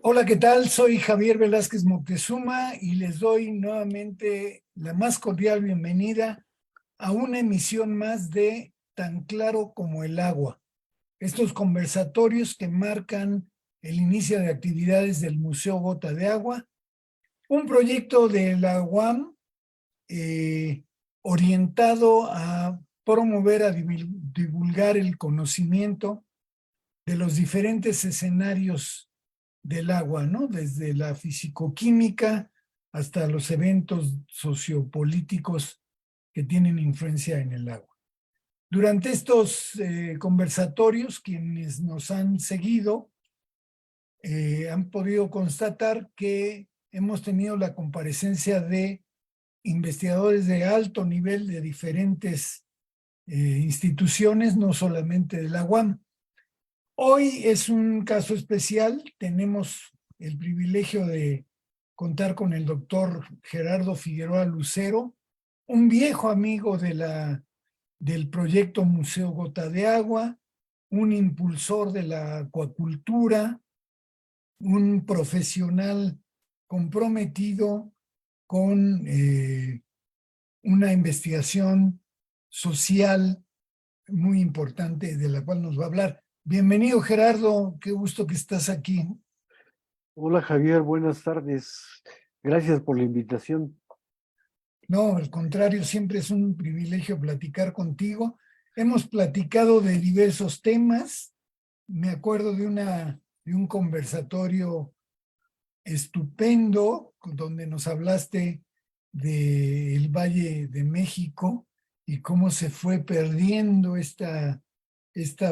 Hola, ¿qué tal? Soy Javier Velázquez Moctezuma y les doy nuevamente la más cordial bienvenida a una emisión más de Tan Claro como el Agua. Estos conversatorios que marcan el inicio de actividades del Museo Gota de Agua, un proyecto de la UAM orientado a promover, a divulgar el conocimiento de los diferentes escenarios del agua, ¿no? Desde la fisicoquímica hasta los eventos sociopolíticos que tienen influencia en el agua. Durante estos conversatorios, quienes nos han seguido han podido constatar que hemos tenido la comparecencia de investigadores de alto nivel de diferentes instituciones, no solamente de la UAM. Hoy es un caso especial, tenemos el privilegio de contar con el doctor Gerardo Figueroa Lucero, un viejo amigo del proyecto Museo Gota de Agua, un impulsor de la acuacultura, un profesional comprometido con una investigación social muy importante de la cual nos va a hablar. Bienvenido, Gerardo, qué gusto que estás aquí. Hola Javier, buenas tardes. Gracias por la invitación. No, al contrario, siempre es un privilegio platicar contigo. Hemos platicado de diversos temas. Me acuerdo de un conversatorio estupendo donde nos hablaste del Valle de México y cómo se fue perdiendo esta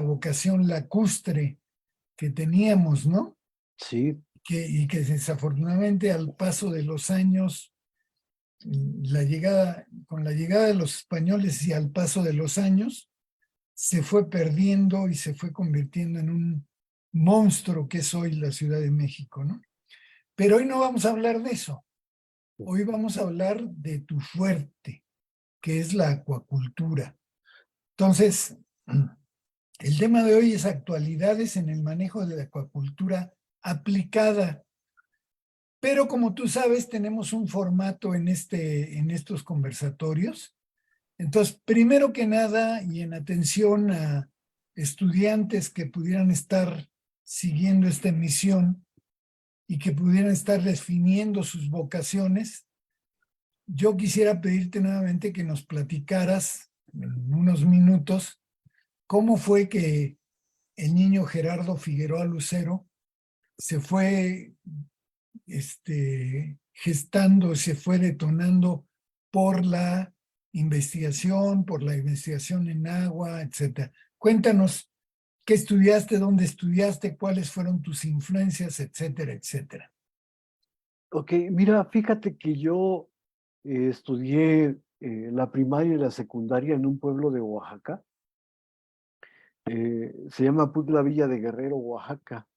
vocación lacustre que teníamos, ¿no? Sí. Y que desafortunadamente al paso de los años, con la llegada de los españoles y al paso de los años, se fue perdiendo y se fue convirtiendo en un monstruo que es hoy la Ciudad de México, ¿no? Pero hoy no vamos a hablar de eso. Hoy vamos a hablar de tu fuerte, que es la acuacultura. Entonces, el tema de hoy es actualidades en el manejo de la acuacultura aplicada. Pero como tú sabes, tenemos un formato en estos conversatorios. Entonces, primero que nada, y en atención a estudiantes que pudieran estar siguiendo esta emisión y que pudieran estar definiendo sus vocaciones, yo quisiera pedirte nuevamente que nos platicaras en unos minutos cómo fue que el niño Gerardo Figueroa Lucero se fue gestando, se fue detonando por la investigación en agua, etcétera. Cuéntanos qué estudiaste, dónde estudiaste, cuáles fueron tus influencias, etcétera, etcétera. Ok, mira, fíjate que yo estudié la primaria y la secundaria en un pueblo de Oaxaca. Se llama Putla Villa de Guerrero, Oaxaca.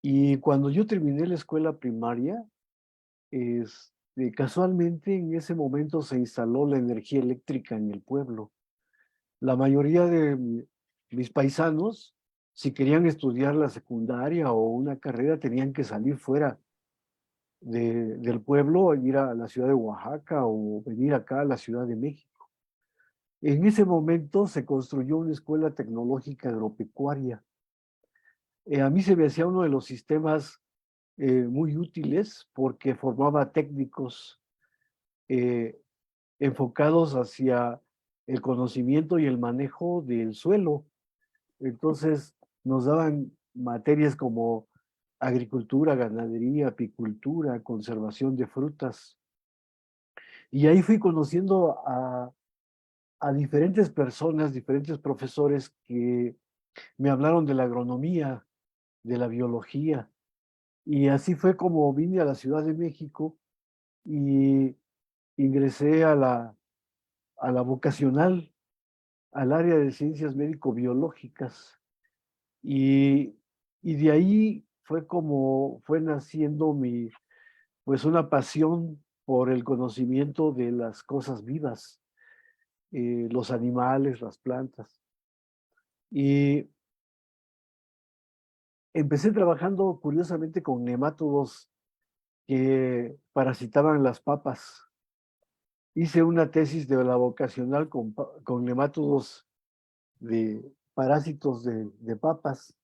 Y cuando yo terminé la escuela primaria, casualmente en ese momento se instaló la energía eléctrica en el pueblo. La mayoría de mis paisanos, si querían estudiar la secundaria o una carrera, tenían que salir fuera del pueblo, ir a la ciudad de Oaxaca o venir acá a la Ciudad de México. En ese momento se construyó una escuela tecnológica agropecuaria. A mí se me hacía uno de los sistemas muy útiles porque formaba técnicos enfocados hacia el conocimiento y el manejo del suelo. Entonces nos daban materias como agricultura, ganadería, apicultura, conservación de frutas. Y ahí fui conociendo a diferentes personas, diferentes profesores que me hablaron de la agronomía, de la biología. Y así fue como vine a la Ciudad de México y ingresé a la vocacional, al área de ciencias médico-biológicas. Y, y de ahí fue como fue naciendo pues una pasión por el conocimiento de las cosas vivas, los animales, las plantas. Y empecé trabajando curiosamente con nemátodos que parasitaban las papas. Hice una tesis de la vocacional con nemátodos de parásitos de papas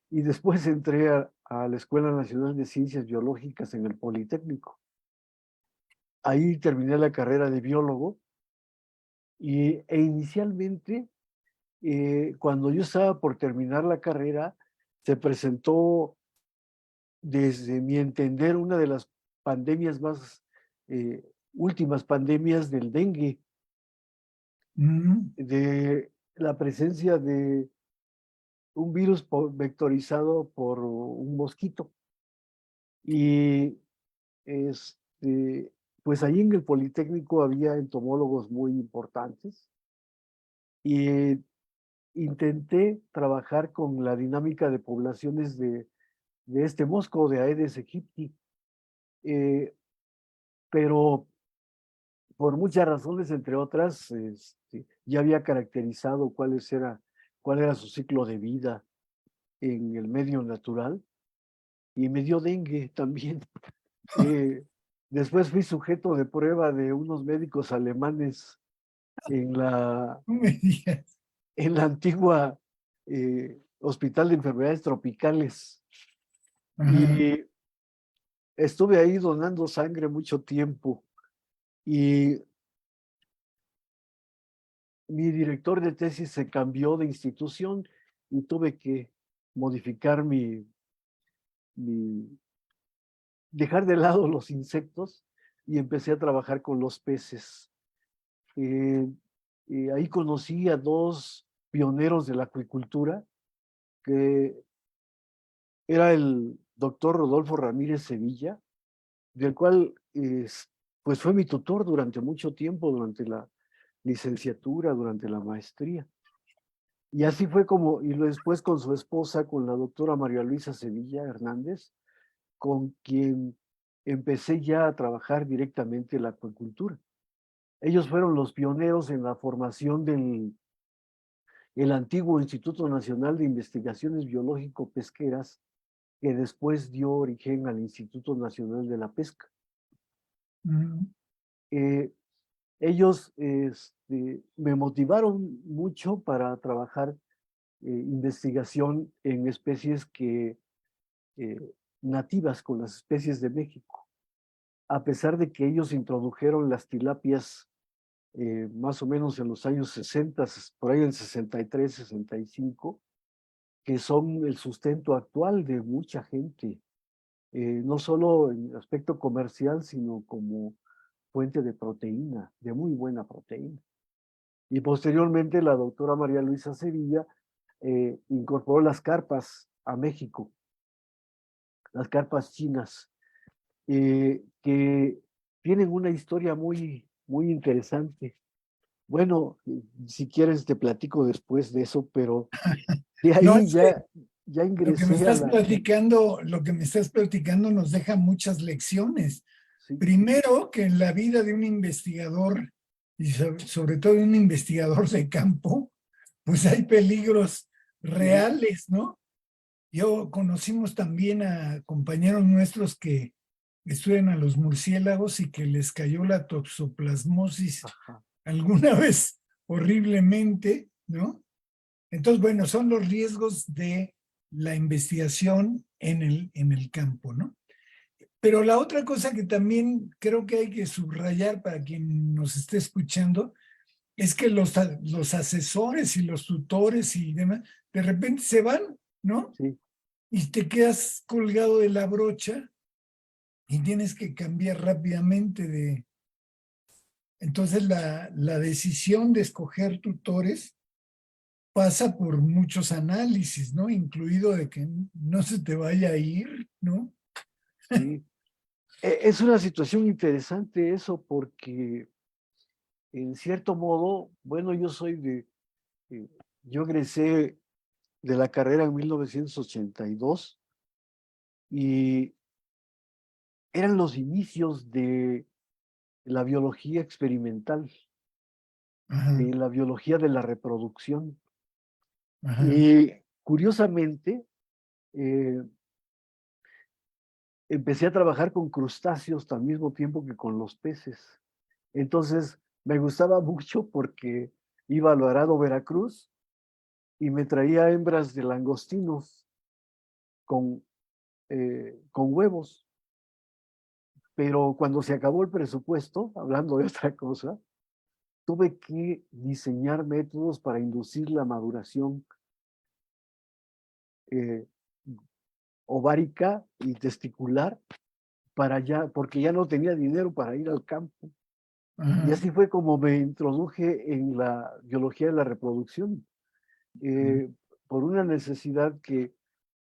y después entré a la Escuela Nacional de Ciencias Biológicas en el Politécnico. Ahí terminé la carrera de biólogo e inicialmente, cuando yo estaba por terminar la carrera, se presentó, desde mi entender, una de las pandemias más últimas pandemias del dengue, Mm, de la presencia de un virus vectorizado por un mosquito. Y pues ahí en el Politécnico había entomólogos muy importantes y intenté trabajar con la dinámica de poblaciones de este mosco, de Aedes aegypti, eh, pero por muchas razones, entre otras, ya había caracterizado cuál era su ciclo de vida en el medio natural y me dio dengue también. Eh, Después fui sujeto de prueba de unos médicos alemanes en no me digas. en la antigua Hospital de Enfermedades Tropicales. Ajá. Y estuve ahí donando sangre mucho tiempo. Y mi director de tesis se cambió de institución y tuve que modificar mi dejar de lado los insectos y empecé a trabajar con los peces. Eh, Ahí conocí a dos pioneros de la acuicultura, que era el doctor Rodolfo Ramírez Sevilla, del cual pues fue mi tutor durante mucho tiempo, durante la licenciatura, durante la maestría. Y así fue como, y después con su esposa, con la doctora María Luisa Sevilla Hernández, con quien empecé ya a trabajar directamente la acuicultura. Ellos fueron los pioneros en la formación del el antiguo Instituto Nacional de Investigaciones Biológico-Pesqueras, que después dio origen al Instituto Nacional de la Pesca. Mm, Eh, Ellos me motivaron mucho para trabajar investigación en especies eh, nativas con las especies de México, a pesar de que ellos introdujeron las tilapias más o menos en los años 60, por ahí en 63, 65, que son el sustento actual de mucha gente, no solo en aspecto comercial, sino como fuente de proteína, de muy buena proteína. Y posteriormente la doctora María Luisa Sevilla incorporó las carpas a México, las carpas chinas, que tienen una historia muy, muy interesante. Bueno, si quieres te platico después de eso, pero de no, ahí es que ya lo que me ingresé a estás la... platicando, lo que me estás platicando nos deja muchas lecciones. Sí, Primero, que en la vida de un investigador, y sobre todo de un investigador de campo, pues hay peligros ujú, reales, ¿no? Yo conocimos también a compañeros nuestros que estudian a los murciélagos y que les cayó la toxoplasmosis ajá, alguna vez horriblemente, ¿no? Entonces, bueno, son los riesgos de la investigación en el campo, ¿no? Pero la otra cosa que también creo que hay que subrayar para quien nos esté escuchando es que los asesores y los tutores y demás, de repente se van, ¿no? Sí, Y te quedas colgado de la brocha y tienes que cambiar rápidamente de... Entonces la decisión de escoger tutores pasa por muchos análisis, ¿no? Incluido de que no se te vaya a ir, ¿no? sí. Es una situación interesante eso porque en cierto modo, bueno, eh, yo egresé de la carrera en 1982 y eran los inicios de la biología experimental, Ajá, de la biología de la reproducción. ajá, Y curiosamente, eh, empecé a trabajar con crustáceos al mismo tiempo que con los peces. Entonces, me gustaba mucho porque iba al Laredo, Veracruz, y me traía hembras de langostinos con huevos. Pero cuando se acabó el presupuesto, hablando de otra cosa, tuve que diseñar métodos para inducir la maduración eh, ovárica y testicular porque ya no tenía dinero para ir al campo. Y ajá, así fue como me introduje en la biología de la reproducción, eh, por una necesidad que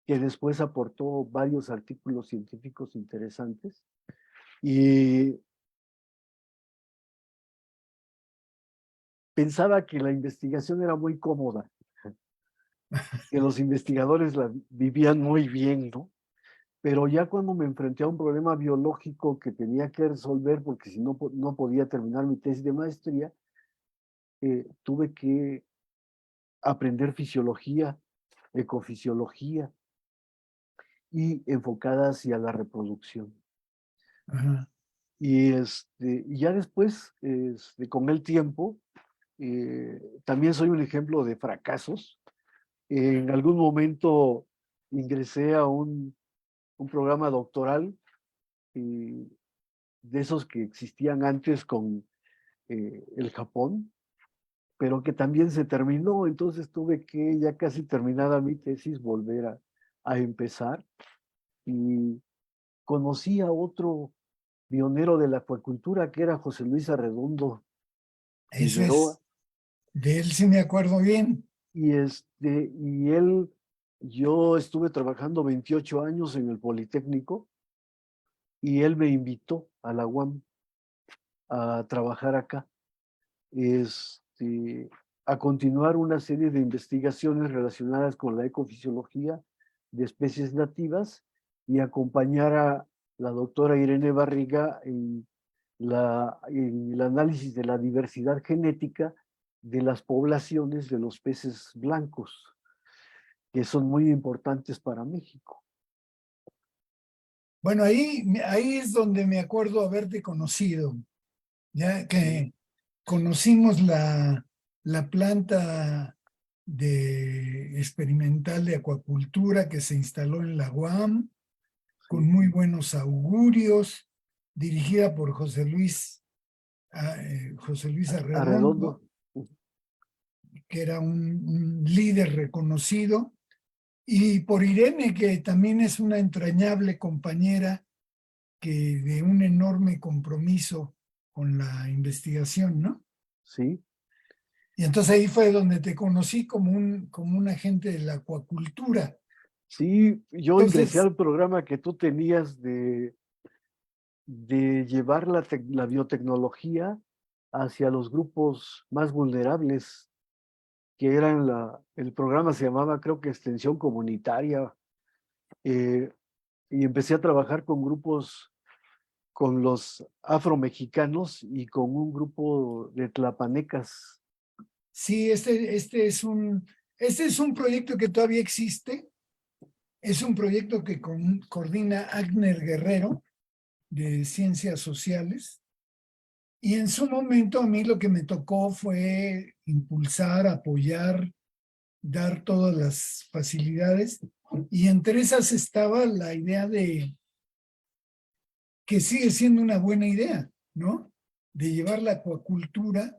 después aportó varios artículos científicos interesantes. Y pensaba que la investigación era muy cómoda, que los investigadores la vivían muy bien, ¿no? Pero ya cuando me enfrenté a un problema biológico que tenía que resolver, porque si no, no podía terminar mi tesis de maestría, tuve que aprender fisiología, ecofisiología y enfocada hacia la reproducción. ajá. Y ya después, con el tiempo, también soy un ejemplo de fracasos. En algún momento ingresé a un programa doctoral eh, de esos que existían antes con el Japón, pero que también se terminó, entonces tuve que, ya casi terminada mi tesis, volver a empezar y conocí a otro pionero de la acuacultura que era José Luis Arredondo Eso Figueroa, es, de él sí me acuerdo bien. yo estuve trabajando 28 años en el Politécnico y él me invitó a la UAM a trabajar acá, este, a continuar una serie de investigaciones relacionadas con la ecofisiología de especies nativas y acompañar a la doctora Irene Barriga en el análisis de la diversidad genética de las poblaciones de los peces blancos, que son muy importantes para México. Bueno, ahí es donde me acuerdo haberte conocido, ya Sí, que conocimos la planta de experimental de acuacultura que se instaló en la UAM, con sí. muy buenos augurios, dirigida por José Luis Arredondo. Arredondo, que era un líder reconocido, y por Irene, que también es una entrañable compañera que de un enorme compromiso con la investigación, ¿no? Sí, Y entonces ahí fue donde te conocí como un agente de la acuacultura. sí, yo ingresé Entonces, al programa que tú tenías de llevar la biotecnología hacia los grupos más vulnerables, que eran el programa se llamaba, creo que Extensión Comunitaria, eh, y empecé a trabajar con grupos, con los afromexicanos y con un grupo de tlapanecas. sí, este es un proyecto que todavía existe. Es un proyecto que coordina Agner Guerrero de Ciencias Sociales. Y en su momento a mí lo que me tocó fue impulsar, apoyar, dar todas las facilidades. Y entre esas estaba la idea de que sigue siendo una buena idea, ¿no? De llevar la acuacultura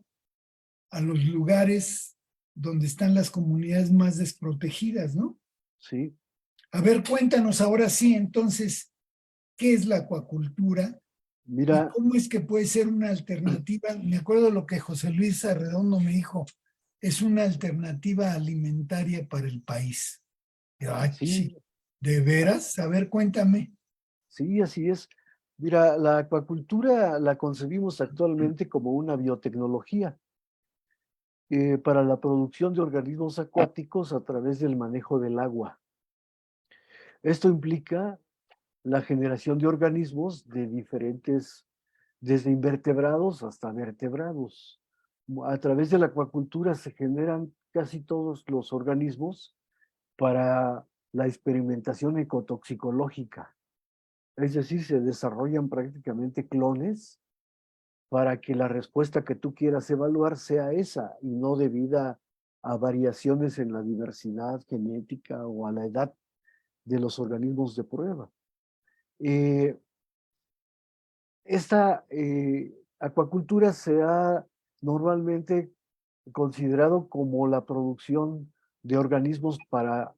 a los lugares donde están las comunidades más desprotegidas, ¿no? Sí, A ver, cuéntanos ahora sí, entonces, ¿qué es la acuacultura y mira, cómo es que puede ser una alternativa? Me acuerdo lo que José Luis Arredondo me dijo, es una alternativa alimentaria para el país. Ay, sí, sí, ¿de veras? A ver, cuéntame. sí, así es. Mira, la acuacultura la concebimos actualmente como una biotecnología para la producción de organismos acuáticos a través del manejo del agua. Esto implica la generación de organismos de diferentes, desde invertebrados hasta vertebrados. A través de la acuacultura se generan casi todos los organismos para la experimentación ecotoxicológica. Es decir, se desarrollan prácticamente clones para que la respuesta que tú quieras evaluar sea esa y no debida a variaciones en la diversidad genética o a la edad de los organismos de prueba. Eh, Esta acuacultura se ha normalmente considerado como la producción de organismos para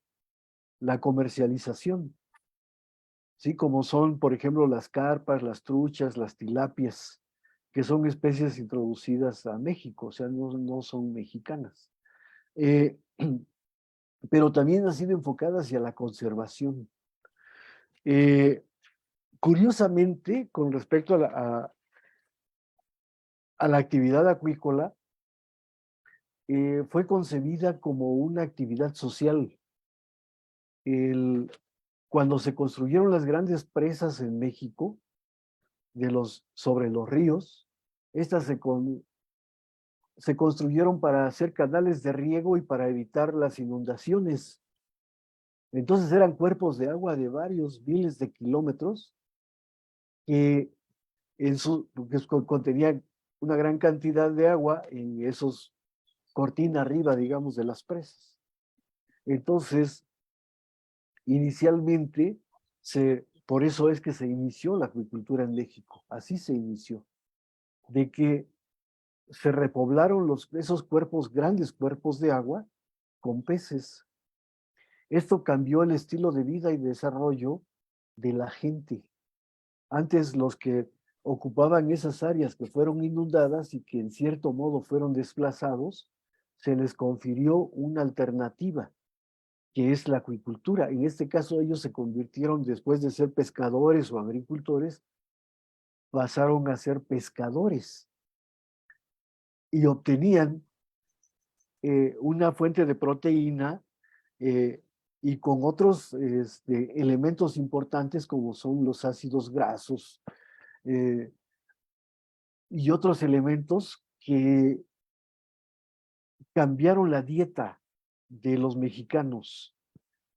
la comercialización, ¿sí? Como son, por ejemplo, las carpas, las truchas, las tilapias, que son especies introducidas a México, o sea, no son mexicanas. Eh, pero también han sido enfocadas hacia la conservación. Eh, Curiosamente, con respecto a la actividad acuícola, fue concebida como una actividad social. El, Cuando se construyeron las grandes presas en México, sobre los ríos, estas se construyeron para hacer canales de riego y para evitar las inundaciones. Entonces eran cuerpos de agua de varios miles de kilómetros que contenían una gran cantidad de agua en esos cortina arriba, digamos, de las presas. Entonces, inicialmente, por eso es que se inició la acuicultura en México, así se inició, de que se repoblaron esos cuerpos, grandes cuerpos de agua, con peces. Esto cambió el estilo de vida y desarrollo de la gente. Antes los que ocupaban esas áreas que fueron inundadas y que en cierto modo fueron desplazados, se les confirió una alternativa, que es la acuicultura. En este caso ellos se convirtieron, después de ser pescadores o agricultores, pasaron a ser pescadores y obtenían una fuente de proteína y con otros elementos importantes como son los ácidos grasos eh, y otros elementos que cambiaron la dieta de los mexicanos.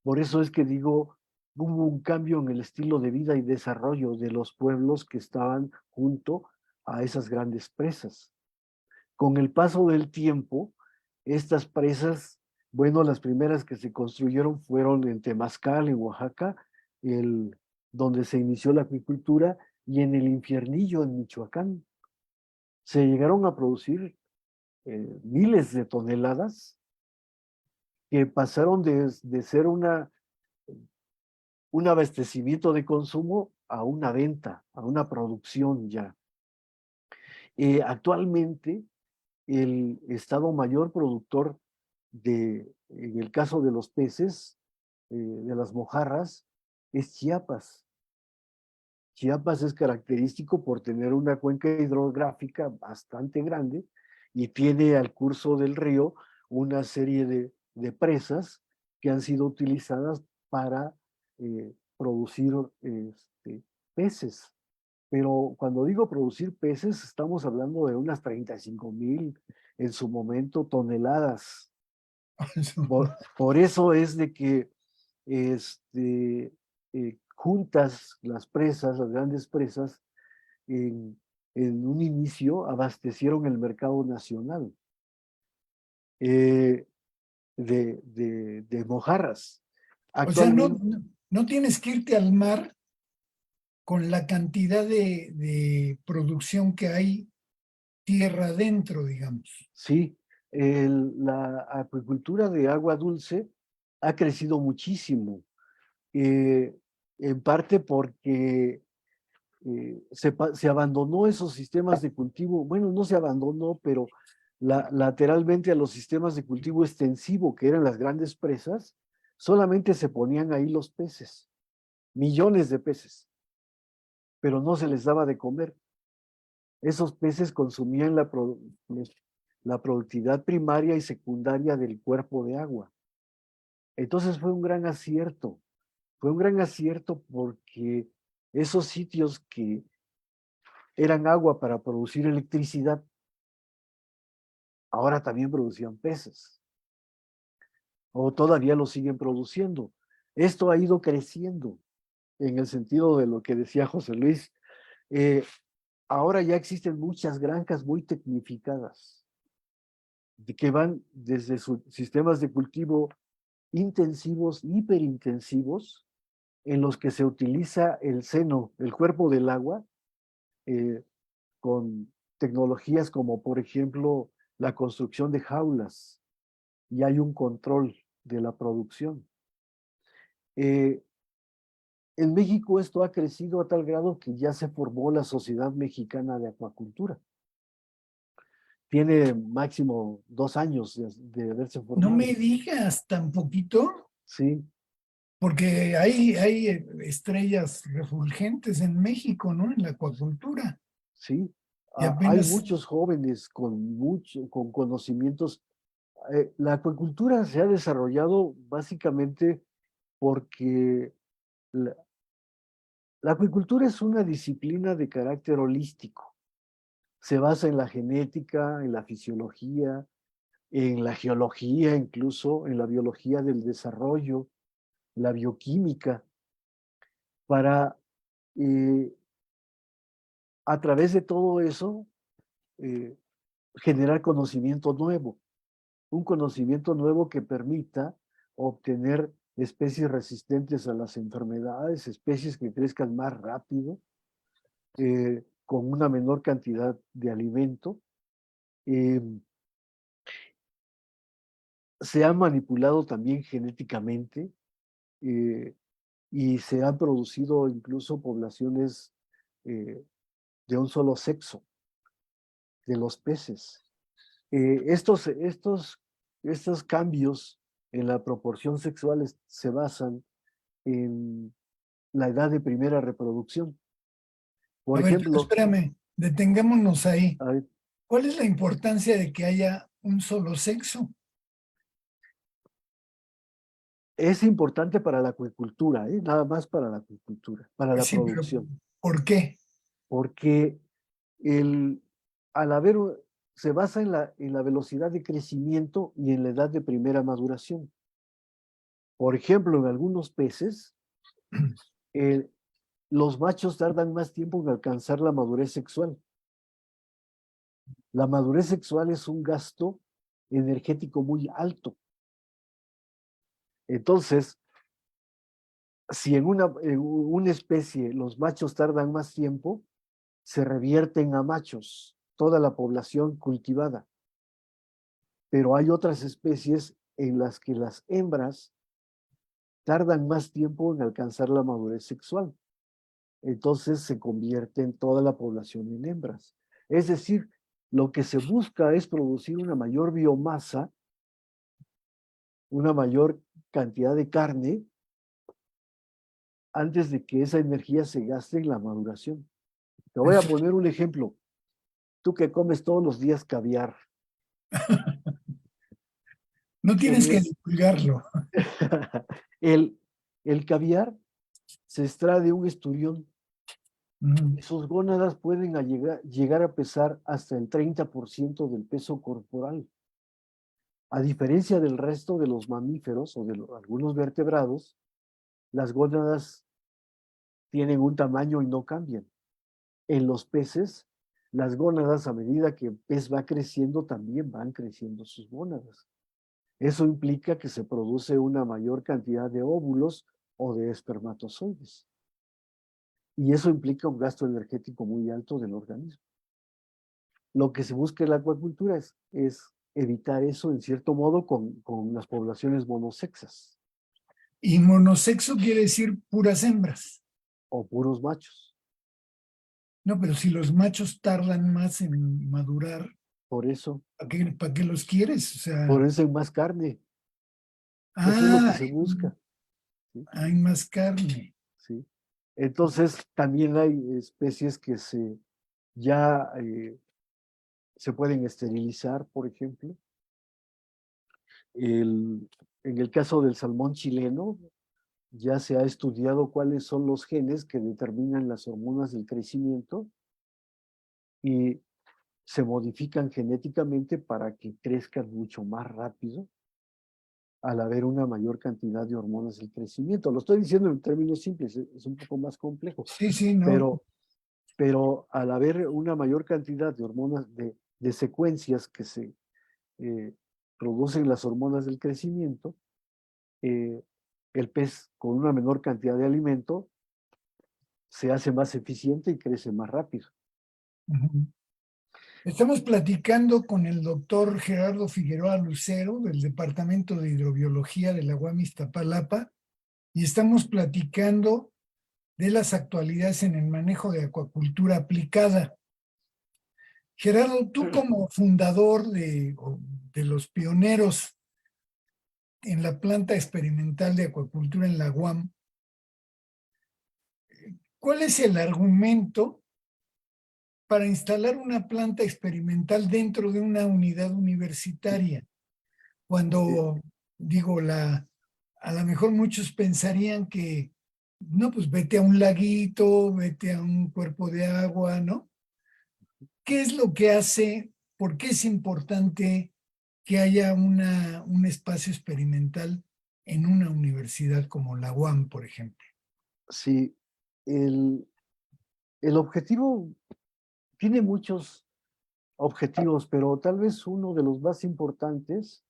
Por eso es que digo, hubo un cambio en el estilo de vida y desarrollo de los pueblos que estaban junto a esas grandes presas. Con el paso del tiempo, estas presas, bueno, las primeras que se construyeron fueron en Temazcal, en Oaxaca, donde se inició la acuicultura, y en el Infiernillo, en Michoacán. Se llegaron a producir miles de toneladas que pasaron de ser un abastecimiento de consumo a una venta, a una producción ya. Actualmente, el Estado mayor productor en el caso de los peces, de las mojarras, es Chiapas. Chiapas es característico por tener una cuenca hidrográfica bastante grande y tiene al curso del río una serie de presas que han sido utilizadas para producir peces. Pero cuando digo producir peces, estamos hablando de unas 35,000 en su momento toneladas. Por eso es de que juntas las presas, las grandes presas, en un inicio abastecieron el mercado nacional eh, de mojarras. O sea, Actualmente, no tienes que irte al mar con la cantidad de producción que hay tierra adentro, digamos. sí, La acuicultura de agua dulce ha crecido muchísimo, eh, en parte porque se abandonó esos sistemas de cultivo, bueno, no se abandonó, pero lateralmente a los sistemas de cultivo extensivo, que eran las grandes presas, solamente se ponían ahí los peces, millones de peces, pero no se les daba de comer. Esos peces consumían la productividad primaria y secundaria del cuerpo de agua. Entonces fue un gran acierto porque esos sitios que eran agua para producir electricidad, ahora también producían peces, o todavía lo siguen produciendo. Esto ha ido creciendo en el sentido de lo que decía José Luis. Eh, Ahora ya existen muchas granjas muy tecnificadas, que van desde sus sistemas de cultivo intensivos, hiperintensivos, en los que se utiliza el seno, el cuerpo del agua, eh, con tecnologías como, por ejemplo, la construcción de jaulas, y hay un control de la producción. Eh, en México esto ha crecido a tal grado que ya se formó la Sociedad Mexicana de Acuacultura. Tiene máximo 2 años de haberse No formado. me digas tan poquito, Sí, porque hay estrellas refulgentes en México, ¿no? En la acuacultura. sí. Y Hay apenas, muchos jóvenes con conocimientos. La acuicultura se ha desarrollado básicamente porque la, la acuicultura es una disciplina de carácter holístico. Se basa en la genética, en la fisiología, en la geología, incluso en la biología del desarrollo, la bioquímica, para eh, a través de todo eso eh, generar conocimiento nuevo, un conocimiento nuevo que permita obtener especies resistentes a las enfermedades, especies que crezcan más rápido, con una menor cantidad de alimento. Eh, Se han manipulado también genéticamente, eh, y se han producido incluso poblaciones eh, de un solo sexo, de los peces. Estos cambios en la proporción sexual se basan en la edad de primera reproducción. a Por ver, pero ejemplo, espérame, detengámonos ahí. a ver, ¿Cuál es la importancia de que haya un solo sexo? es importante para la acuicultura, nada más para la acuicultura, para la Sí, pero producción, ¿por qué? porque el, al haber, se basa en la velocidad de crecimiento y en la edad de primera maduración. Por ejemplo, en algunos peces, eh, los machos tardan más tiempo en alcanzar la madurez sexual. La madurez sexual es un gasto energético muy alto. Entonces, si en una especie los machos tardan más tiempo, se revierten a machos, toda la población cultivada. Pero hay otras especies en las que las hembras tardan más tiempo en alcanzar la madurez sexual. Entonces se convierte en toda la población en hembras. Es decir, lo que se busca es producir una mayor biomasa, una mayor cantidad de carne, antes de que esa energía se gaste en la maduración. Te voy a Eso, poner un ejemplo. Tú que comes todos los días caviar. no tienes que El, divulgarlo. el, el caviar se extrae de un esturión. Ujú. Sus gónadas pueden llegar a pesar hasta el 30% del peso corporal. A diferencia del resto de los mamíferos o de algunos vertebrados, las gónadas tienen un tamaño y no cambian. En los peces, las gónadas, a medida que el pez va creciendo, también van creciendo sus gónadas. Eso implica que se produce una mayor cantidad de óvulos o de espermatozoides. Y eso implica un gasto energético muy alto del organismo. Lo que se busca en la acuacultura es evitar eso en cierto modo con las poblaciones monosexas Y monosexo quiere decir puras hembras. o puros machos. No, pero si los machos tardan más en madurar, Por eso, para qué los quieres? O por sea, eso hay más carne. Eso es lo que ah, se busca. ¿Sí? hay más carne. ¿Sí? Entonces, también hay especies que ya se pueden esterilizar, por ejemplo. En el caso del salmón chileno, ya se ha estudiado cuáles son los genes que determinan las hormonas del crecimiento y se modifican genéticamente para que crezcan mucho más rápido al haber una mayor cantidad de hormonas del crecimiento. Lo estoy diciendo en términos simples, es un poco más complejo, Sí, sí, no. pero al haber una mayor cantidad de hormonas, de secuencias que se producen las hormonas del crecimiento, eh, el pez con una menor cantidad de alimento se hace más eficiente y crece más rápido. Ujú. Estamos platicando con el doctor Gerardo Figueroa Lucero del Departamento de Hidrobiología de la UAM Iztapalapa y estamos platicando de las actualidades en el manejo de acuacultura aplicada. Gerardo, tú como fundador de los pioneros en la planta experimental de acuacultura en la UAM, ¿cuál es el argumento para instalar una planta experimental dentro de una unidad universitaria? Cuando digo, a lo mejor muchos pensarían que, no, pues vete a un laguito, vete a un cuerpo de agua, ¿no? ¿Qué es lo que hace? ¿Por qué es importante que haya un espacio experimental en una universidad como la UAM, por ejemplo? Sí, el, el objetivo tiene muchos objetivos, pero tal vez uno de los más importantes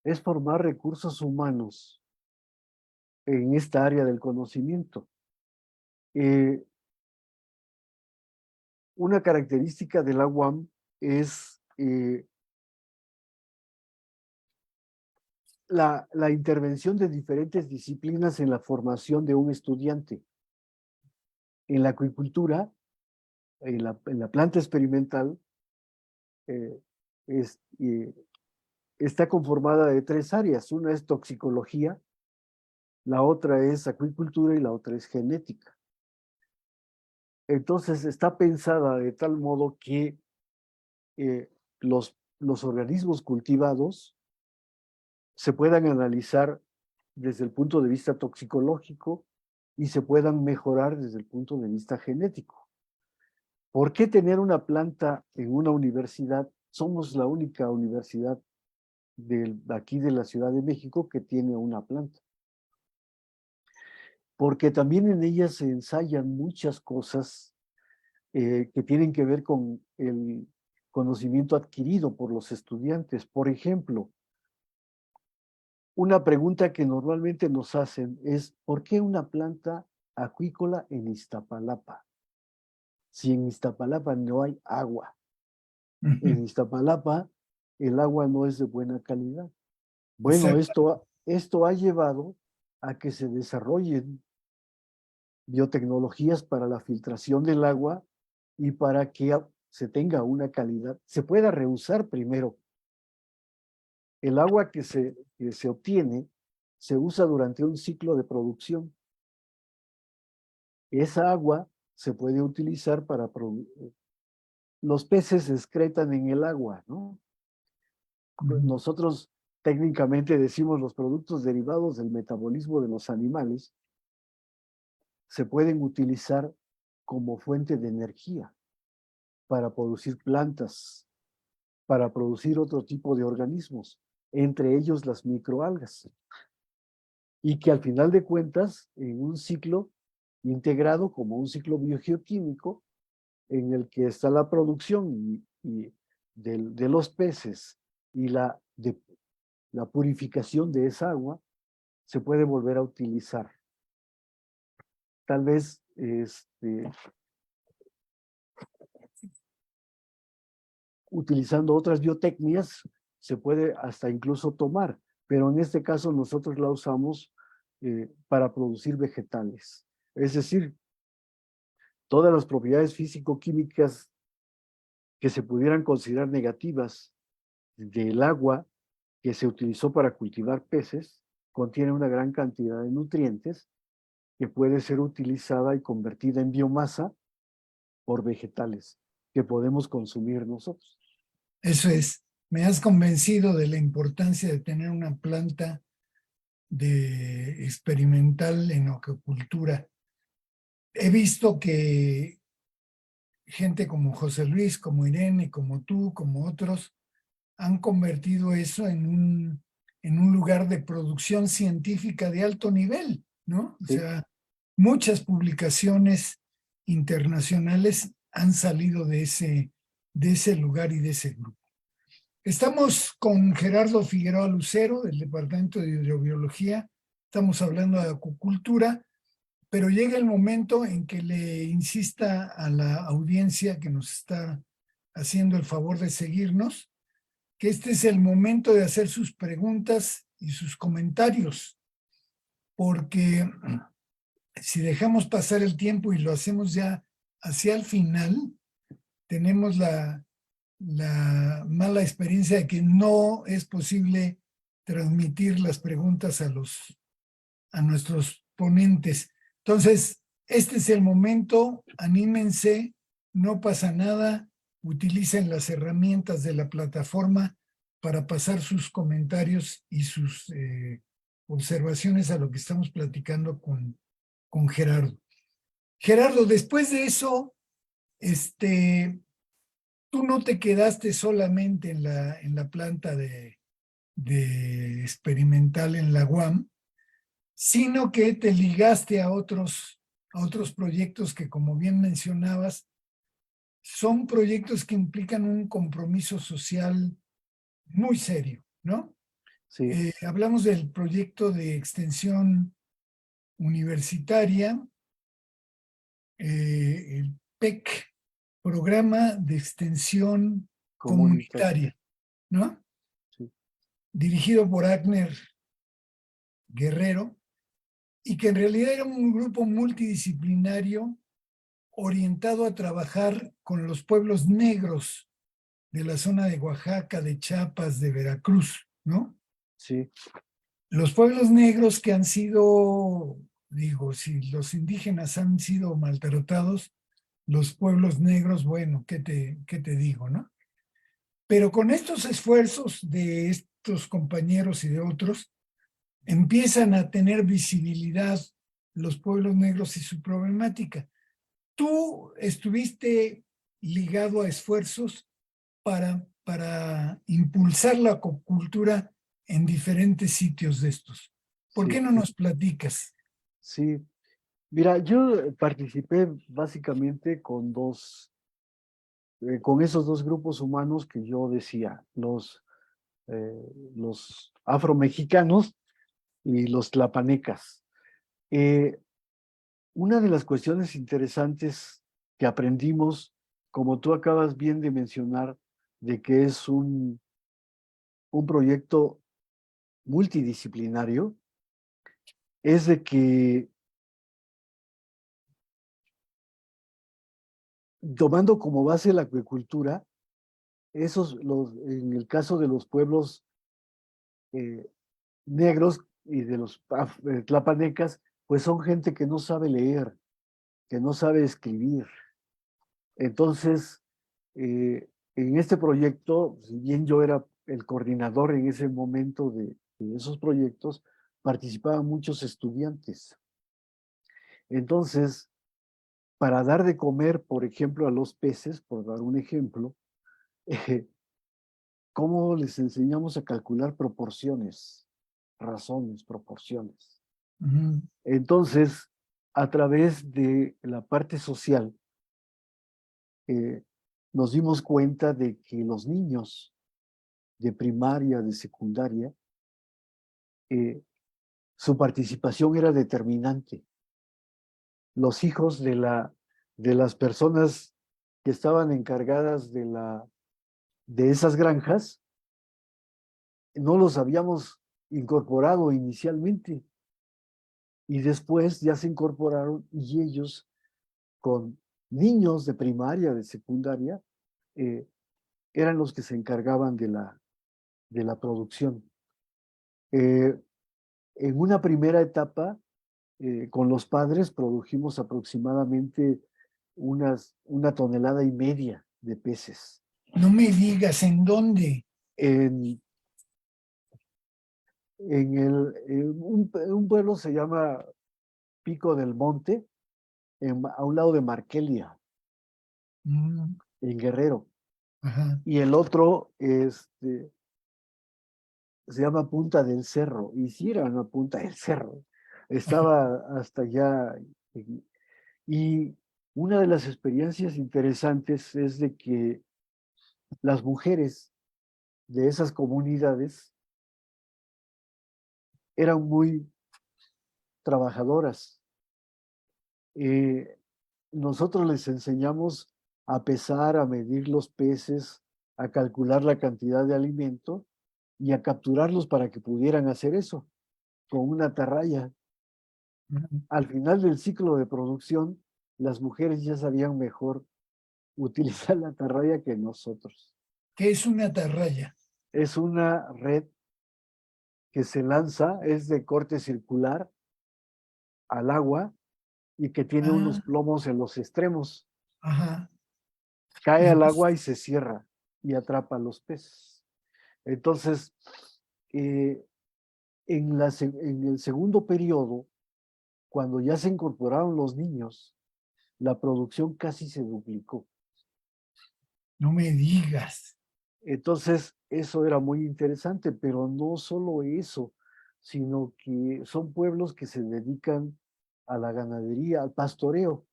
es formar recursos humanos en esta área del conocimiento. Eh, una característica de la UAM es la intervención de diferentes disciplinas en la formación de un estudiante. En la acuicultura, en la planta experimental, eh, es, está conformada de 3 áreas. Una es toxicología, la otra es acuicultura y la otra es genética. Entonces está pensada de tal modo que los organismos cultivados se puedan analizar desde el punto de vista toxicológico y se puedan mejorar desde el punto de vista genético. ¿Por qué tener una planta en una universidad? Somos la única universidad aquí de la Ciudad de México que tiene una planta. Porque también en ella se ensayan muchas cosas que tienen que ver con el conocimiento adquirido por los estudiantes. Por ejemplo, una pregunta que normalmente nos hacen es, ¿por qué una planta acuícola en Iztapalapa? Si en Iztapalapa no hay agua. En Iztapalapa el agua no es de buena calidad. Bueno, Exacto. esto ha llevado a que se desarrollen biotecnologías para la filtración del agua y para que se tenga una calidad, se pueda reusar primero. El agua que se obtiene se usa durante un ciclo de producción. Esa agua se puede utilizar para producir. Los peces excretan en el agua, ¿no? Nosotros técnicamente decimos los productos derivados del metabolismo de los animales se pueden utilizar como fuente de energía para producir plantas, para producir otro tipo de organismos, entre ellos las microalgas, y que al final de cuentas, en un ciclo integrado como un ciclo biogeoquímico, en el que está la producción de los peces y la purificación de esa agua, se puede volver a utilizar. Tal vez utilizando otras biotecnias se puede hasta incluso tomar, pero en este caso nosotros la usamos para producir vegetales. Es decir, todas las propiedades físico-químicas que se pudieran considerar negativas del agua que se utilizó para cultivar peces, contiene una gran cantidad de nutrientes que puede ser utilizada y convertida en biomasa por vegetales que podemos consumir nosotros. Eso es. Me has convencido de la importancia de tener una planta de experimental en acuicultura. He visto que gente como José Luis, como Irene, como tú, como otros, han convertido eso en un lugar de producción científica de alto nivel, ¿no? O Sí, sea, muchas publicaciones internacionales han salido de ese lugar y de ese grupo. Estamos con Gerardo Figueroa Lucero, del Departamento de Hidrobiología. Estamos hablando de acuicultura, pero llega el momento en que le insista a la audiencia que nos está haciendo el favor de seguirnos, que este es el momento de hacer sus preguntas y sus comentarios, porque si dejamos pasar el tiempo y lo hacemos ya hacia el final, tenemos la mala experiencia de que no es posible transmitir las preguntas a nuestros ponentes. Entonces, este es el momento, anímense, no pasa nada, utilicen las herramientas de la plataforma para pasar sus comentarios y sus observaciones a lo que estamos platicando con Gerardo. Gerardo, después de eso, tú no te quedaste solamente en la planta de experimental en la UAM, sino que te ligaste a otros proyectos que, como bien mencionabas, son proyectos que implican un compromiso social muy serio, ¿no? sí, Hablamos del proyecto de extensión universitaria, el PEC, Programa de Extensión comunitario. Comunitaria, ¿no? Sí, Dirigido por Agner Guerrero, y que en realidad era un grupo multidisciplinario orientado a trabajar con los pueblos negros de la zona de Oaxaca, de Chiapas, de Veracruz, ¿no? sí, Los pueblos negros que han sido, digo, si los indígenas han sido maltratados, los pueblos negros, bueno, qué te digo, no? Pero con estos esfuerzos de estos compañeros y de otros, empiezan a tener visibilidad los pueblos negros y su problemática. Tú estuviste ligado a esfuerzos para impulsar la acuicultura en diferentes sitios de estos. ¿Por qué sí, no nos platicas? sí. Mira, yo participé básicamente con esos dos grupos humanos que yo decía, los afromexicanos y los tlapanecas. Eh, una de las cuestiones interesantes que aprendimos, como tú acabas bien de mencionar, de que es un proyecto multidisciplinario, es de que tomando como base la acuicultura, en el caso de los pueblos eh, negros y de los tlapanecas, pues son gente que no sabe leer, que no sabe escribir. Entonces, en este proyecto, si bien yo era el coordinador en ese momento de esos proyectos, participaban muchos estudiantes. Entonces, para dar de comer, por ejemplo, a los peces, por dar un ejemplo, eh, ¿cómo les enseñamos a calcular proporciones, razones, proporciones? Ujú. Entonces, a través de la parte social, eh, nos dimos cuenta de que los niños de primaria, de secundaria, eh, su participación era determinante. Los hijos de las personas que estaban encargadas de esas granjas no los habíamos incorporado inicialmente y después ya se incorporaron y ellos con niños de primaria, de secundaria, eran los que se encargaban de la producción. En una primera etapa, con los padres produjimos aproximadamente una 1,5 toneladas de peces. No me digas en dónde. En, un pueblo se llama Pico del Monte, a un lado de Markelia, Mm, en Guerrero. ajá. Y el otro se llama Punta del Cerro. Y sí era una Punta del Cerro. Estaba hasta allá. Y una de las experiencias interesantes es de que las mujeres de esas comunidades eran muy trabajadoras. Nosotros les enseñamos a pesar, a medir los peces, a calcular la cantidad de alimento y a capturarlos para que pudieran hacer eso con una atarraya. Ujú. Al final del ciclo de producción, las mujeres ya sabían mejor utilizar la atarraya que nosotros. ¿Qué es una atarraya? Es una red que se lanza, es de corte circular al agua y que tiene unos Ah, plomos en los extremos. ajá. Cae al Entonces, agua y se cierra y atrapa a los peces. Entonces, eh, en el segundo periodo, cuando ya se incorporaron los niños, la producción casi se duplicó. no me digas. Entonces, eso era muy interesante, pero no solo eso, sino que son pueblos que se dedican a la ganadería, al pastoreo,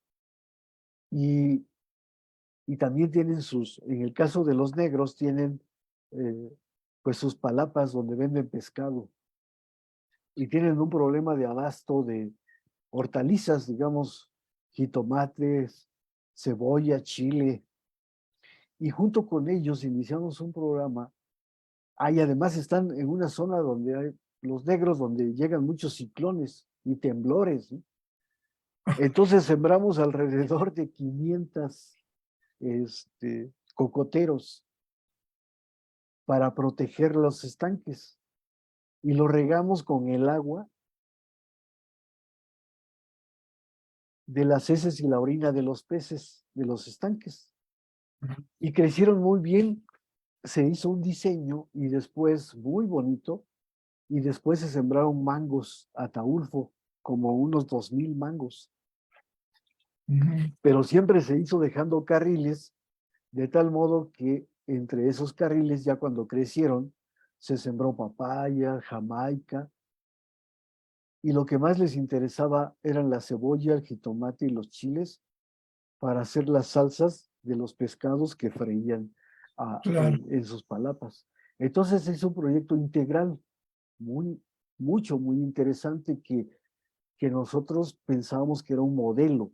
y, y también tienen en el caso de los negros, tienen eh, pues sus palapas donde venden pescado, y tienen un problema de abasto de hortalizas, digamos, jitomates, cebolla, chile, y junto con ellos iniciamos un programa. Ahí además están en una zona donde hay los negros, donde llegan muchos ciclones y temblores, ¿no? Entonces sembramos alrededor de 500 cocoteros para proteger los estanques y lo regamos con el agua de las heces y la orina de los peces de los estanques. Y crecieron muy bien, se hizo un diseño y después muy bonito, y después se sembraron mangos Ataulfo, como unos 2,000 mangos. Ujú. Pero siempre se hizo dejando carriles, de tal modo que entre esos carriles, ya cuando crecieron, se sembró papaya, jamaica, y lo que más les interesaba eran la cebolla, el jitomate y los chiles para hacer las salsas de los pescados que freían Claro, en sus palapas. Entonces es un proyecto integral, muy interesante que nosotros pensábamos que era un modelo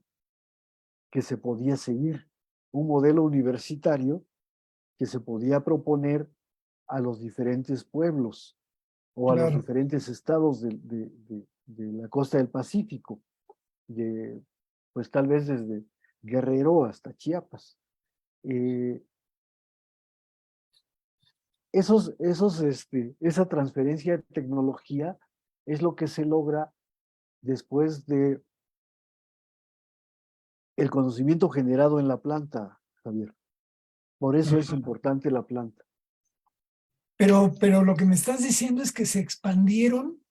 que se podía seguir, un modelo universitario que se podía proponer a los diferentes pueblos o a los claro. diferentes estados de la costa del Pacífico, pues tal vez desde Guerrero hasta Chiapas. Eh, esa transferencia de tecnología es lo que se logra después de el conocimiento generado en la planta, Javier. Por eso es Ajá. importante la planta. Pero lo que me estás diciendo es que se expandieron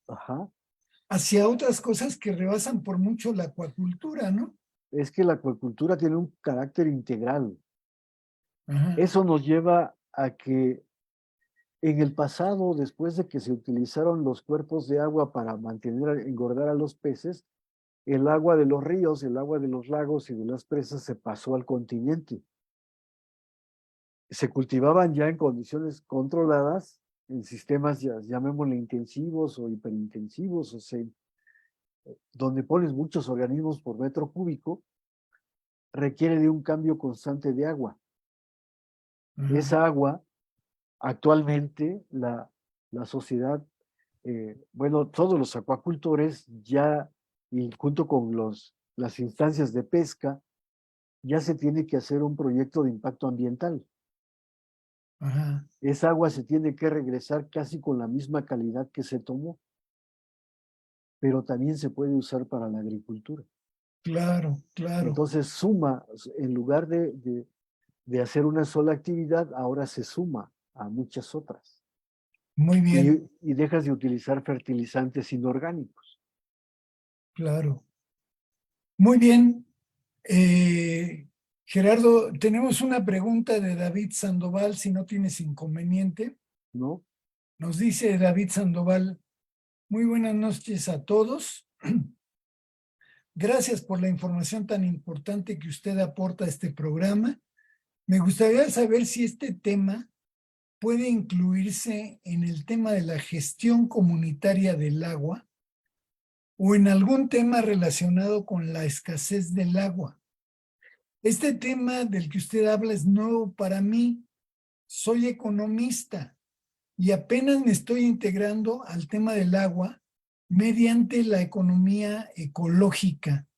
Ajá. hacia otras cosas que rebasan por mucho la acuacultura, ¿no? Es que la acuicultura tiene un carácter integral. Ajá. Eso nos lleva a que en el pasado, después de que se utilizaron los cuerpos de agua para mantener, engordar a los peces, el agua de los ríos, el agua de los lagos y de las presas se pasó al continente. Se cultivaban ya en condiciones controladas, en sistemas, llamémosle intensivos o hiperintensivos, o sea, donde pones muchos organismos por metro cúbico, requiere de un cambio constante de agua. Ajá. Esa agua actualmente la sociedad, bueno, todos los acuacultores ya, y junto con las instancias de pesca, ya se tiene que hacer un proyecto de impacto ambiental. Ajá, Esa agua se tiene que regresar casi con la misma calidad que se tomó, pero también se puede usar para la agricultura. claro, claro. Entonces suma, en lugar de hacer una sola actividad, ahora se suma a muchas otras. Muy bien, Y dejas de utilizar fertilizantes inorgánicos. claro. Muy bien. Gerardo, tenemos una pregunta de David Sandoval, si no tienes inconveniente. ¿No? Nos dice David Sandoval, muy buenas noches a todos. Gracias por la información tan importante que usted aporta a este programa. Me gustaría saber si este tema puede incluirse en el tema de la gestión comunitaria del agua o en algún tema relacionado con la escasez del agua. Este tema del que usted habla es nuevo para mí. Soy economista y apenas me estoy integrando al tema del agua mediante la economía ecológica.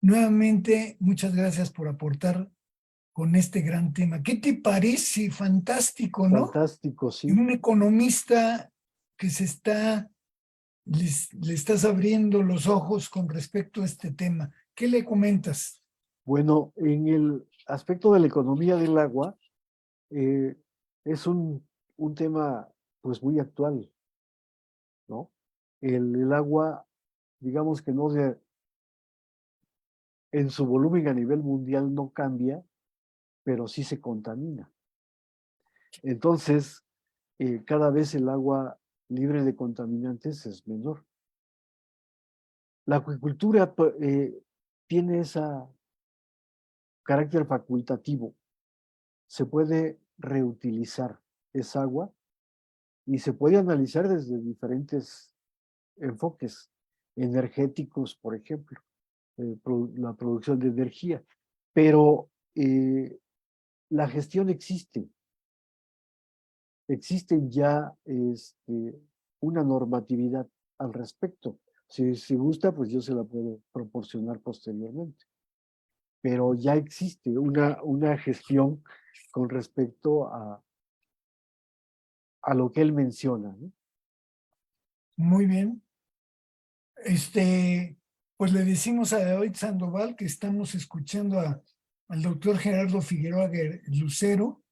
Nuevamente, muchas gracias por aportar con este gran tema. ¿Qué te parece? Fantástico, ¿no? Fantástico, Y sí. un economista que le estás abriendo los ojos con respecto a este tema. ¿Qué le comentas? Bueno, en el aspecto de la economía del agua, es un tema pues muy actual, ¿no? El agua, digamos que no en su volumen a nivel mundial no cambia, pero sí se contamina. Entonces, cada vez el agua libre de contaminantes es menor. La acuicultura tiene ese carácter facultativo. Se puede reutilizar esa agua y se puede analizar desde diferentes enfoques energéticos, por ejemplo, la producción de energía. Pero la gestión existe. Existe ya una normatividad al respecto. Si gusta, pues yo se la puedo proporcionar posteriormente. Pero ya existe una gestión con respecto a lo que él menciona, ¿no? Muy bien. Pues le decimos a David Sandoval que estamos escuchando al doctor Gerardo Figueroa Lucero,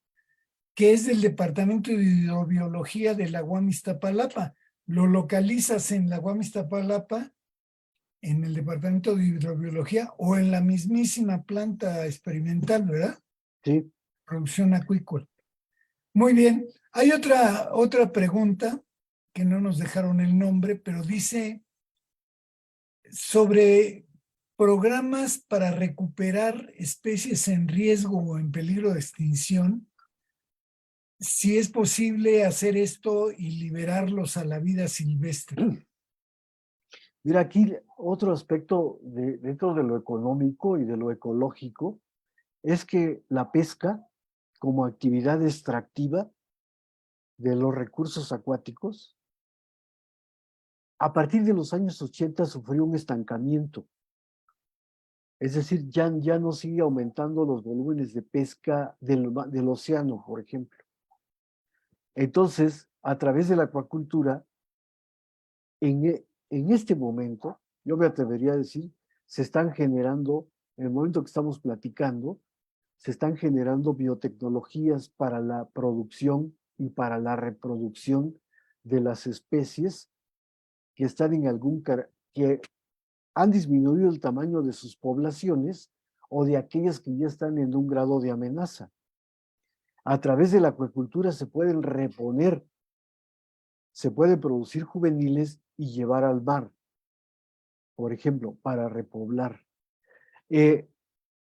que es del Departamento de Hidrobiología de la UAM Iztapalapa. Lo localizas en la UAM Iztapalapa, en el Departamento de Hidrobiología o en la mismísima planta experimental, ¿verdad? Sí, Producción acuícola. Muy bien. Hay otra pregunta que no nos dejaron el nombre, pero dice sobre programas para recuperar especies en riesgo o en peligro de extinción, si es posible hacer esto y liberarlos a la vida silvestre. mira, aquí otro aspecto dentro de lo económico y de lo ecológico es que la pesca como actividad extractiva de los recursos acuáticos, a partir de los años 80 sufrió un estancamiento. Es decir, ya no sigue aumentando los volúmenes de pesca del océano, por ejemplo. Entonces, a través de la acuacultura, en este momento, yo me atrevería a decir, se están generando, en el momento que estamos platicando, se están generando biotecnologías para la producción y para la reproducción de las especies que están que han disminuido el tamaño de sus poblaciones o de aquellas que ya están en un grado de amenaza. A través de la acuicultura se pueden reponer, se pueden producir juveniles y llevar al mar, por ejemplo, para repoblar. Eh,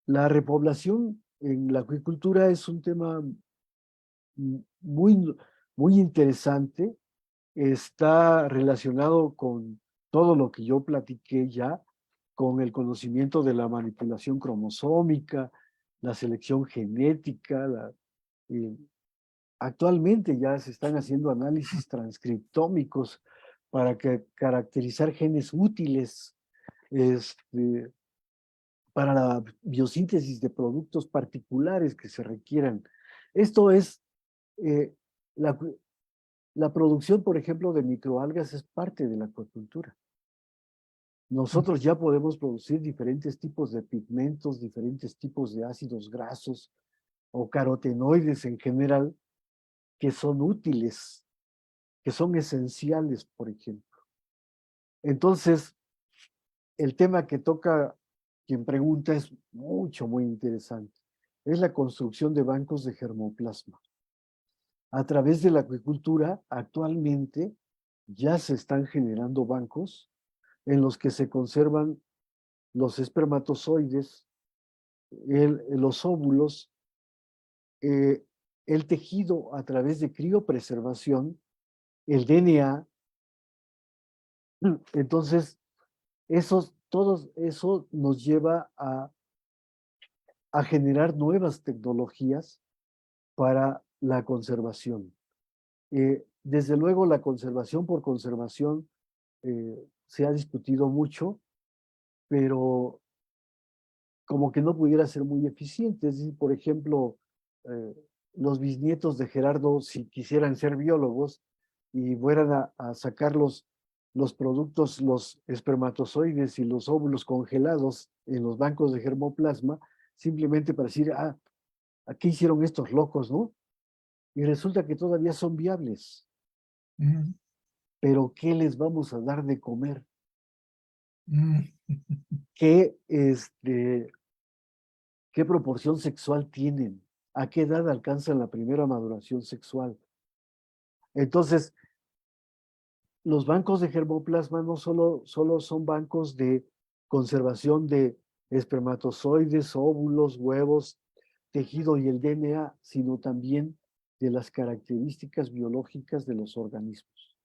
la repoblación en la acuicultura es un tema muy, muy interesante. Está relacionado con todo lo que yo platiqué ya, con el conocimiento de la manipulación cromosómica, la selección genética, Actualmente ya se están haciendo análisis transcriptómicos para caracterizar genes útiles para la biosíntesis de productos particulares que se requieran. Esto es, eh, la, la producción, por ejemplo, de microalgas es parte de la acuicultura. Nosotros ya podemos producir diferentes tipos de pigmentos, diferentes tipos de ácidos grasos o carotenoides en general que son útiles, que son esenciales, por ejemplo. Entonces, el tema que toca quien pregunta es muy interesante. Es la construcción de bancos de germoplasma. A través de la acuicultura, actualmente ya se están generando bancos en los que se conservan los espermatozoides, los óvulos, el tejido a través de criopreservación, el DNA. Entonces, todo eso nos lleva a generar nuevas tecnologías para la conservación. Desde luego, la conservación por conservación se ha discutido mucho, pero como que no pudiera ser muy eficiente. Es decir, por ejemplo, eh, los bisnietos de Gerardo, si quisieran ser biólogos y fueran a sacar los productos, los espermatozoides y los óvulos congelados en los bancos de germoplasma, simplemente para decir, ¿a qué hicieron estos locos, no? Y resulta que todavía son viables. Mm, Pero ¿qué les vamos a dar de comer? mm. ¿Qué, qué proporción sexual tienen? ¿A qué edad alcanzan la primera maduración sexual? Entonces, los bancos de germoplasma no solo son bancos de conservación de espermatozoides, óvulos, huevos, tejido y el DNA, sino también de las características biológicas de los organismos.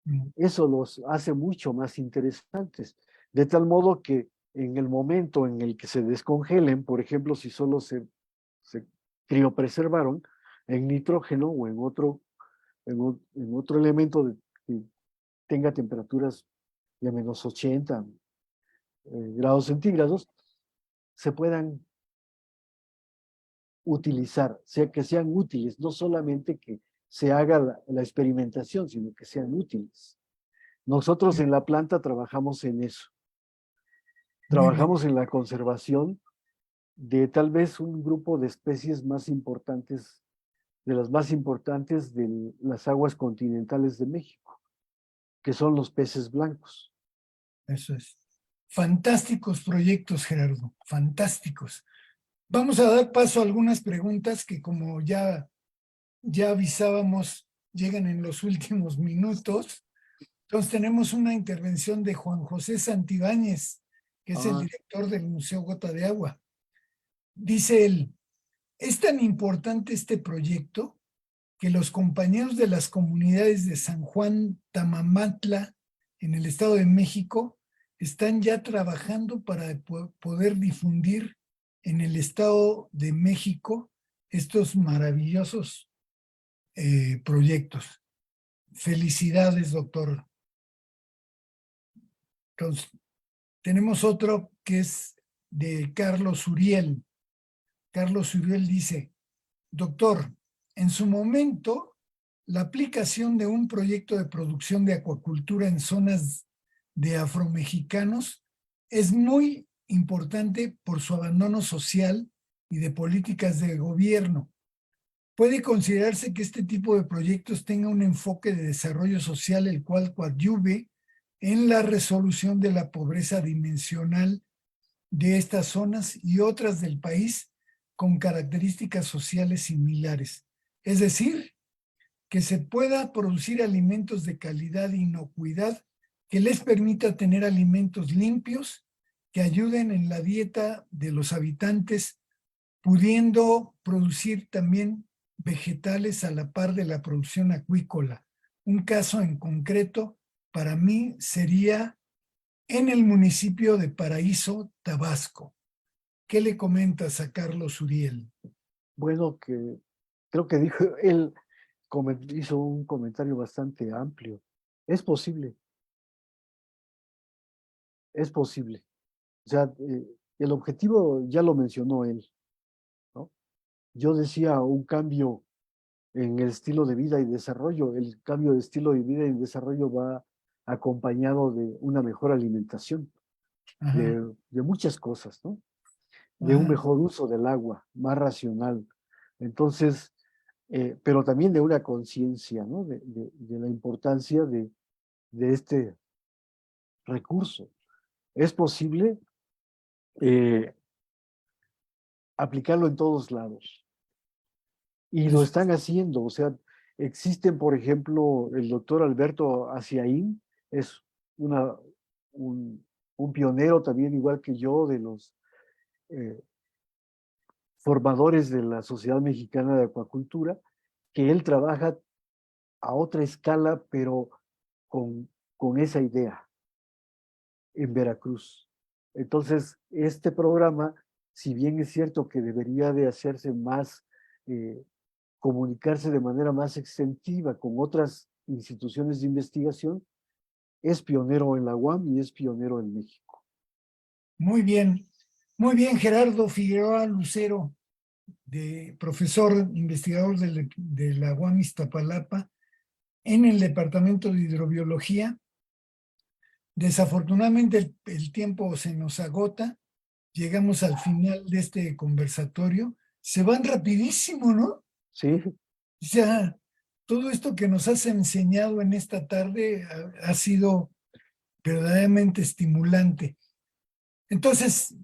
Mm. Eso los hace mucho más interesantes, de tal modo que en el momento en el que se descongelen, por ejemplo, si solo se criopreservaron en nitrógeno o en otro elemento que tenga temperaturas de menos 80 grados centígrados, se puedan utilizar, sea que sean útiles, no solamente que se haga la experimentación, sino que sean útiles. Nosotros en la planta trabajamos en eso. Muy bien, Trabajamos en la conservación de tal vez un grupo de especies más importantes, de las más importantes de las aguas continentales de México, que son los peces blancos. eso es. Fantásticos proyectos, Gerardo, fantásticos. Vamos a dar paso a algunas preguntas que, como ya avisábamos, llegan en los últimos minutos. Entonces tenemos una intervención de Juan José Santibáñez, que es el Ah, director del Museo Gota de Agua. Dice él, es tan importante este proyecto que los compañeros de las comunidades de San Juan Tamamatla, en el Estado de México, están ya trabajando para poder difundir en el Estado de México estos maravillosos proyectos. Felicidades, doctor. Entonces, tenemos otro que es de Carlos Uriel. Carlos Uriel dice, doctor, en su momento, la aplicación de un proyecto de producción de acuacultura en zonas de afromexicanos es muy importante por su abandono social y de políticas de gobierno. Puede considerarse que este tipo de proyectos tenga un enfoque de desarrollo social el cual coadyuve en la resolución de la pobreza dimensional de estas zonas y otras del país con características sociales similares. Es decir, que se pueda producir alimentos de calidad e inocuidad que les permita tener alimentos limpios que ayuden en la dieta de los habitantes, pudiendo producir también vegetales a la par de la producción acuícola. Un caso en concreto para mí sería en el municipio de Paraíso, Tabasco. ¿Qué le comentas a Carlos Uriel? bueno, creo que dijo él, hizo un comentario bastante amplio. Es posible, es posible. O sea, el objetivo ya lo mencionó él, ¿no? Yo decía un cambio en el estilo de vida y desarrollo. El cambio de estilo de vida y desarrollo va acompañado de una mejor alimentación, Ajá, de muchas cosas, ¿no? De un ajá. mejor uso del agua, más racional. Entonces, pero también de una conciencia, ¿no? De la importancia de este recurso. Es posible eh, aplicarlo en todos lados y lo Eso están haciendo. O sea, existen, por ejemplo, el doctor Alberto Aciaín, es una, un, un pionero también, igual que yo, de los eh, formadores de la Sociedad Mexicana de Acuacultura, que él trabaja a otra escala, pero con esa idea en Veracruz. Entonces, este programa, si bien es cierto que debería de hacerse más, comunicarse de manera más extensiva con otras instituciones de investigación, es pionero en la UAM y es pionero en México. muy bien. Muy bien, Gerardo Figueroa Lucero, de profesor investigador de la UAM Iztapalapa en el Departamento de Hidrobiología. Desafortunadamente el tiempo se nos agota. Llegamos al final de este conversatorio. Se van rapidísimo, ¿no? Sí, O sea, todo esto que nos has enseñado en esta tarde ha sido verdaderamente estimulante. Entonces,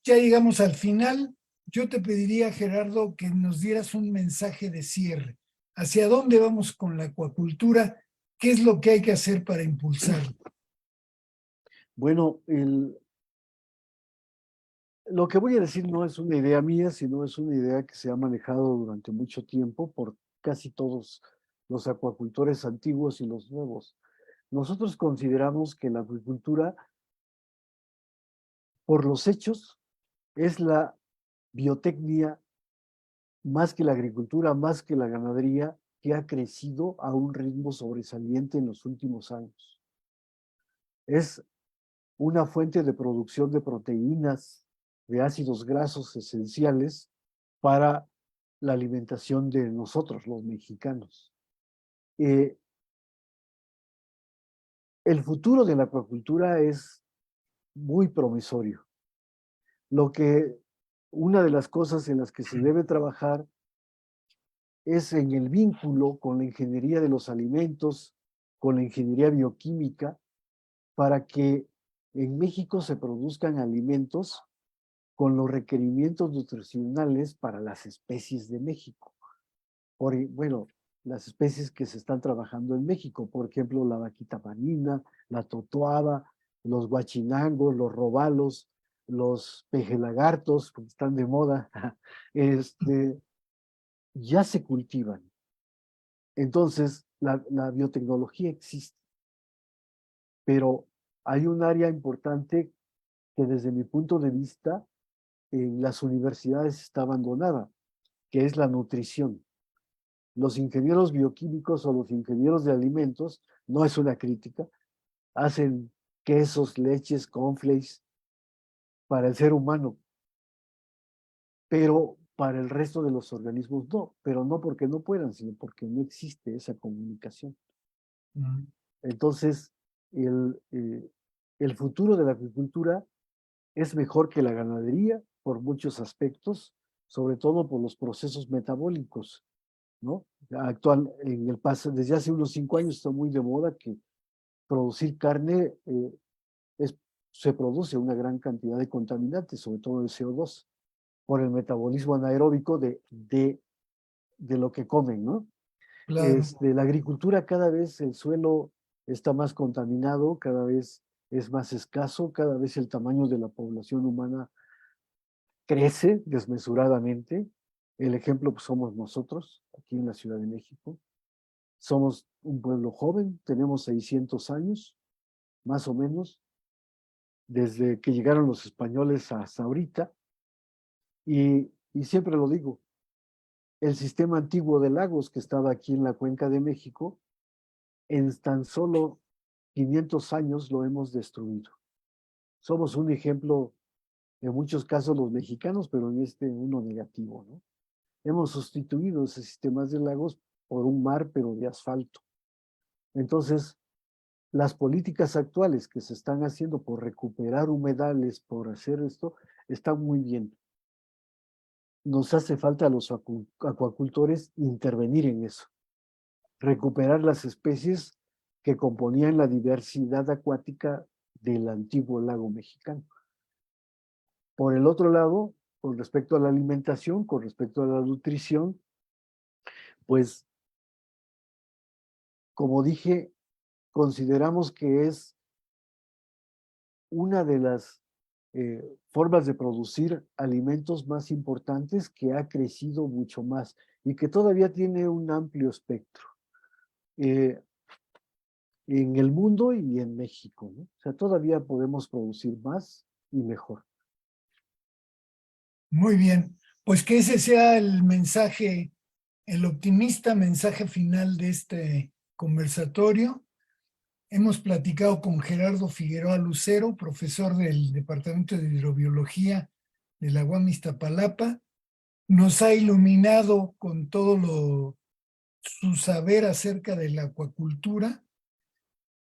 ya llegamos al final. Yo te pediría, Gerardo, que nos dieras un mensaje de cierre. ¿Hacia dónde vamos con la acuacultura? ¿Qué es lo que hay que hacer para impulsarla? bueno, lo que voy a decir no es una idea mía, sino es una idea que se ha manejado durante mucho tiempo por casi todos los acuacultores antiguos y los nuevos. Nosotros consideramos que la acuicultura, por los hechos, es la biotecnia más que la agricultura, más que la ganadería, que ha crecido a un ritmo sobresaliente en los últimos años. Es una fuente de producción de proteínas, de ácidos grasos esenciales para la alimentación de nosotros, los mexicanos. Eh, el futuro de la acuacultura es muy promisorio. Lo que una de las cosas en las que se debe trabajar es en el vínculo con la ingeniería de los alimentos, con la ingeniería bioquímica, para que en México se produzcan alimentos con los requerimientos nutricionales para las especies de México. Bueno, las especies que se están trabajando en México, por ejemplo, la vaquita marina, la totoaba, los guachinangos, los robalos, los pejelagartos, porque están de moda, ya se cultivan. Entonces, la biotecnología existe, pero hay un área importante que desde mi punto de vista en las universidades está abandonada, que es la nutrición. Los ingenieros bioquímicos o los ingenieros de alimentos, no es una crítica, hacen quesos, leches, cornflakes para el ser humano, pero para el resto de los organismos no, pero no porque no puedan, sino porque no existe esa comunicación. Mm. Entonces, el futuro de la agricultura es mejor que la ganadería por muchos aspectos, sobre todo por los procesos metabólicos, ¿no? Actual, desde hace unos 5 años está muy de moda que producir carne es, se produce una gran cantidad de contaminantes, sobre todo de CO2, por el metabolismo anaeróbico de lo que comen, ¿no? Claro. La agricultura cada vez el suelo está más contaminado, cada vez es más escaso, cada vez el tamaño de la población humana crece desmesuradamente. El ejemplo pues, somos nosotros, aquí en la Ciudad de México. Somos un pueblo joven, tenemos 600 años, más o menos, desde que llegaron los españoles hasta ahorita. Y siempre lo digo, el sistema antiguo de lagos que estaba aquí en la cuenca de México, en tan solo 500 años lo hemos destruido. Somos un ejemplo, en muchos casos los mexicanos, pero en este uno negativo, ¿no? Hemos sustituido esos sistemas de lagos por un mar, pero de asfalto. Entonces, las políticas actuales que se están haciendo por recuperar humedales, por hacer esto, están muy bien. Nos hace falta a los acuacultores intervenir en eso, recuperar las especies que componían la diversidad acuática del antiguo lago mexicano. Por el otro lado, con respecto a la alimentación, con respecto a la nutrición, pues, como dije, consideramos que es una de las formas de producir alimentos más importantes que ha crecido mucho más y que todavía tiene un amplio espectro en el mundo y en México, ¿no? O sea, todavía podemos producir más y mejor. Muy bien, pues que ese sea el mensaje, el optimista mensaje final de este conversatorio. Hemos platicado con Gerardo Figueroa Lucero, profesor del Departamento de Hidrobiología de la UAM Iztapalapa. Nos ha iluminado con su saber acerca de la acuacultura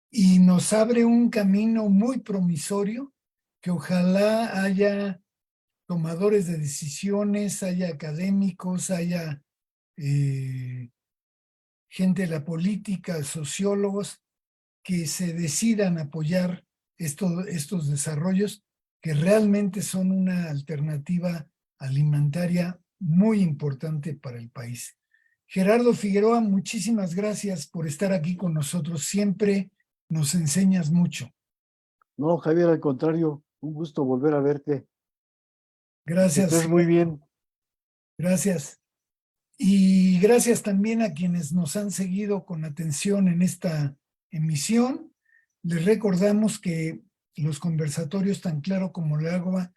y nos abre un camino muy promisorio que ojalá haya tomadores de decisiones, haya académicos, haya gente de la política, sociólogos, que se decidan apoyar estos desarrollos que realmente son una alternativa alimentaria muy importante para el país. Gerardo Figueroa, muchísimas gracias por estar aquí con nosotros. Siempre nos enseñas mucho. No, Javier, al contrario, un gusto volver a verte. Que Gracias, estés muy bien. gracias. Y gracias también a quienes nos han seguido con atención en esta emisión. Les recordamos que los conversatorios Tan Claro como el Agua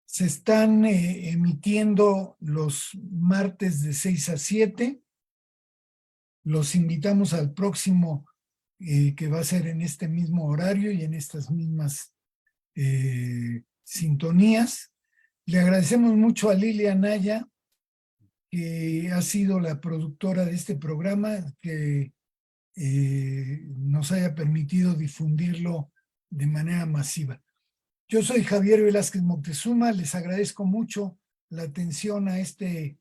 se están emitiendo los martes de 6 a 7. Los invitamos al próximo que va a ser en este mismo horario y en estas mismas sintonías. Le agradecemos mucho a Lilia Naya, que ha sido la productora de este programa, que nos haya permitido difundirlo de manera masiva. Yo soy Javier Velázquez Moctezuma, les agradezco mucho la atención a este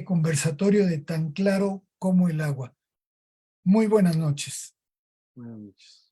conversatorio de Tan Claro como el Agua. Muy buenas noches. Buenas noches.